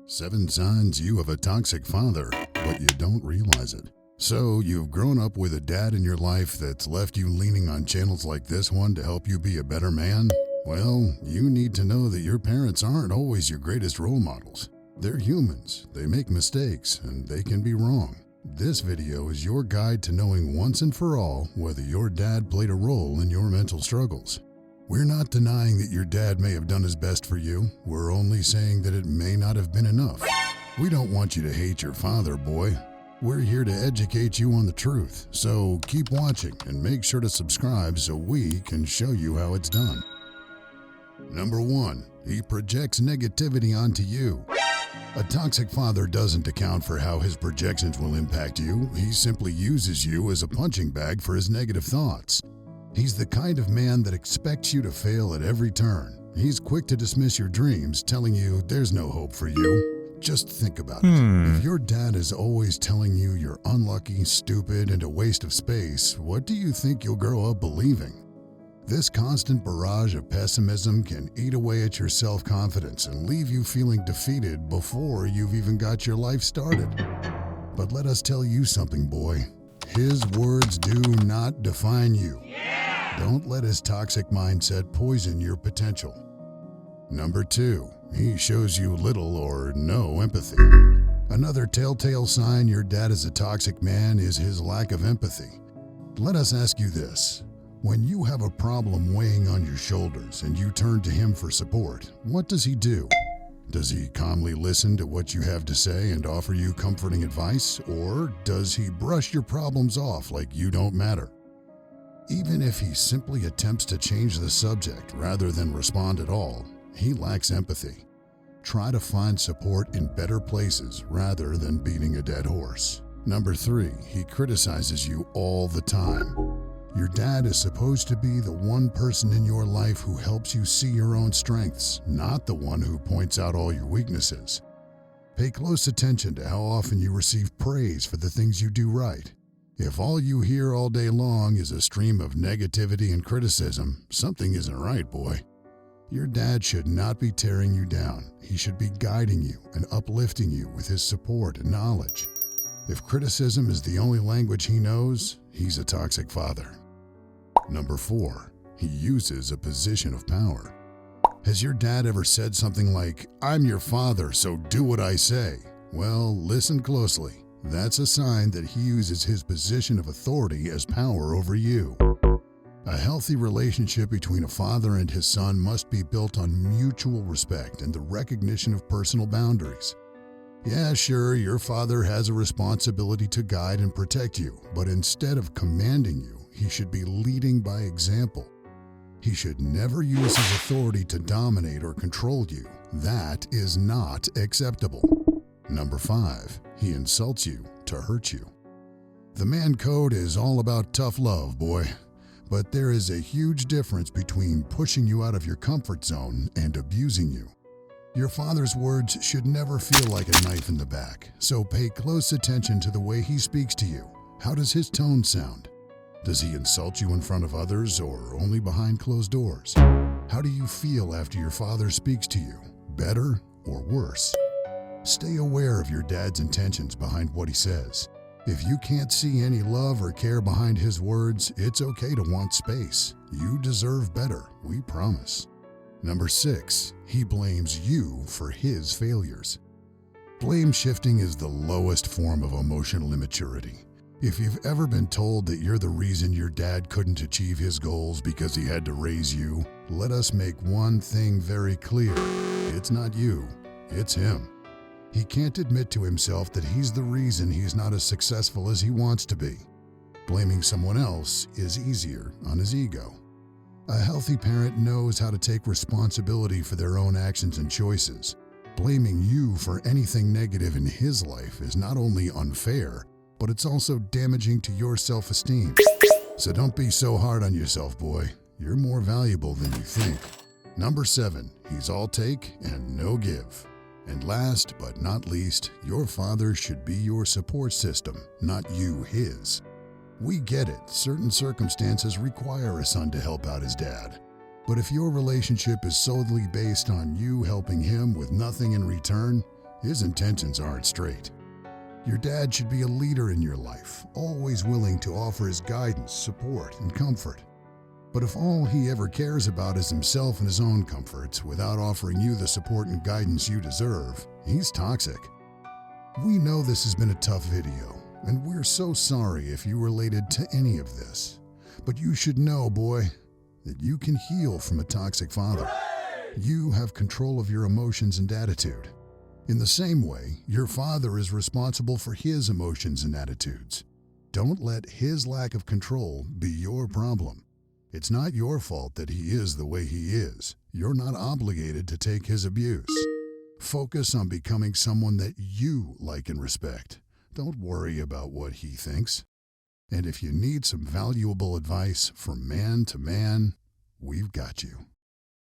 7 signs you have a toxic father, but you don't realize it. So, you've grown up with a dad in your life that's left you leaning on channels like this one to help you be a better man? Well, you need to know that your parents aren't always your greatest role models. They're humans, they make mistakes, and they can be wrong. This video is your guide to knowing once and for all whether your dad played a role in your mental struggles. We're not denying that your dad may have done his best for you. We're only saying that it may not have been enough. We don't want you to hate your father, boy. We're here to educate you on the truth, so keep watching and make sure to subscribe so we can show you how it's done. Number 1. He projects negativity onto you. A toxic father doesn't account for how his projections will impact you. He simply uses you as a punching bag for his negative thoughts. He's the kind of man that expects you to fail at every turn. He's quick to dismiss your dreams, telling you there's no hope for you. Just think about it. If your dad is always telling you you're unlucky, stupid, and a waste of space, what do you think you'll grow up believing? This constant barrage of pessimism can eat away at your self-confidence and leave you feeling defeated before you've even got your life started. But let us tell you something, boy. His words do not define you. Don't let his toxic mindset poison your potential. Number 2, he shows you little or no empathy. Another telltale sign your dad is a toxic man is his lack of empathy. Let us ask you this. When you have a problem weighing on your shoulders and you turn to him for support, what does he do? Does he calmly listen to what you have to say and offer you comforting advice, or does he brush your problems off like you don't matter? Even if he simply attempts to change the subject rather than respond at all, he lacks empathy. Try to find support in better places rather than beating a dead horse. Number 3, he criticizes you all the time. Your dad is supposed to be the one person in your life who helps you see your own strengths, not the one who points out all your weaknesses. Pay close attention to how often you receive praise for the things you do right. If all you hear all day long is a stream of negativity and criticism, something isn't right, boy. Your dad should not be tearing you down. He should be guiding you and uplifting you with his support and knowledge. If criticism is the only language he knows, he's a toxic father. Number 4, he uses a position of power. Has your dad ever said something like, "I'm your father, so do what I say"? Well, listen closely. That's a sign that he uses his position of authority as power over you. A healthy relationship between a father and his son must be built on mutual respect and the recognition of personal boundaries. Yeah, sure, your father has a responsibility to guide and protect you, but instead of commanding you, he should be leading by example. He should never use his authority to dominate or control you. That is not acceptable. Number 5, he insults you to hurt you. The man code is all about tough love, boy. But there is a huge difference between pushing you out of your comfort zone and abusing you. Your father's words should never feel like a knife in the back, so pay close attention to the way he speaks to you. How does his tone sound? Does he insult you in front of others or only behind closed doors? How do you feel after your father speaks to you? Better or worse? Stay aware of your dad's intentions behind what he says. If you can't see any love or care behind his words, it's okay to want space. You deserve better, we promise. Number 6, he blames you for his failures. Blame shifting is the lowest form of emotional immaturity. If you've ever been told that you're the reason your dad couldn't achieve his goals because he had to raise you, let us make one thing very clear. It's not you, it's him. He can't admit to himself that he's the reason he's not as successful as he wants to be. Blaming someone else is easier on his ego. A healthy parent knows how to take responsibility for their own actions and choices. Blaming you for anything negative in his life is not only unfair, but it's also damaging to your self-esteem. So don't be so hard on yourself, boy. You're more valuable than you think. Number 7, he's all take and no give. And last but not least, your father should be your support system, not you his. We get it, certain circumstances require a son to help out his dad. But if your relationship is solely based on you helping him with nothing in return, his intentions aren't straight. Your dad should be a leader in your life, always willing to offer his guidance, support, and comfort. But if all he ever cares about is himself and his own comforts without offering you the support and guidance you deserve, he's toxic. We know this has been a tough video, and we're so sorry if you related to any of this. But you should know, boy, that you can heal from a toxic father. You have control of your emotions and attitude. In the same way, your father is responsible for his emotions and attitudes. Don't let his lack of control be your problem. It's not your fault that he is the way he is. You're not obligated to take his abuse. Focus on becoming someone that you like and respect. Don't worry about what he thinks. And if you need some valuable advice from man to man, we've got you.